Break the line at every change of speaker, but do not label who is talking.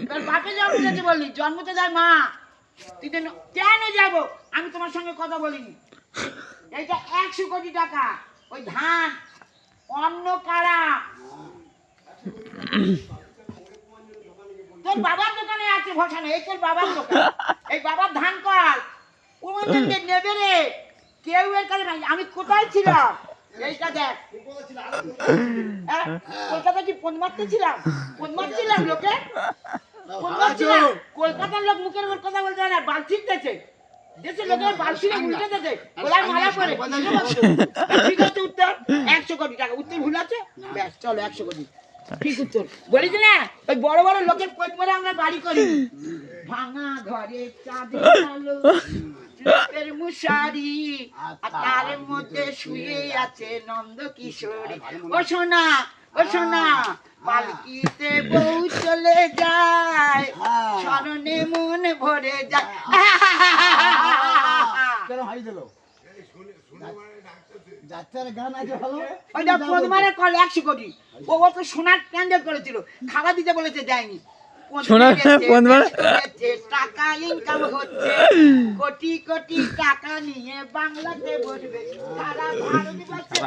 তোর বাপে জন্ম দিয়েছে বললি, জন্ম তো যায় মা। তুই তো কেন যাবো? আমি তোমার সঙ্গে কথা বলিনি। এইটা 100 কোটি টাকা, ওই ধান অন্য কারা তোর বাবার দোকানে আছে ভসানো, এই তোর বাবার দোকান, এই বাবার ধান কল কোনদিন নেবে রে, কেউ এর কাছে নাই। আমি কোথায় ছিলাম এইটা দেখ। কলকাতা কি ফোন মারতে ছিলাম? ফোন মারছিলাম লোকে, ফোন মারছিলাম। কলকাতার লোক মুখের উপর কথা বলতে না, বালছির দেশে দেশের লোকের বালছিরে উল্টে দেশে ওলাই মারা করে। ঠিক আছে উত্তর 100 কোটি টাকা। উত্তর ভুল আছে? ব্যাস চলো 100 কোটি ঠিক উত্তর। বলিস না ওই বড় বড় লোকের পেট মেরে আমরা বাড়ি করি। ভাঙা ঘরে চাঁদের আলো, লোকের মুশারি, আর তার মধ্যে শুয়ে আছে নন্দ কিশোরী। ও সোনা, ও সোনা, পালকিতে বউ চলে যায়, স্মরণে মন ভরে যায়। ওইটা প্রথমারে কল 100 কোটি। ও তো সোনার প্যান্ডেল করেছিল, খাওয়া দিতে বলেছে, দেয়নি। টাকা ইনকাম হচ্ছে, কোটি কোটি টাকা নিয়ে বাংলাতে বসবে সারা ভারতবর্ষে।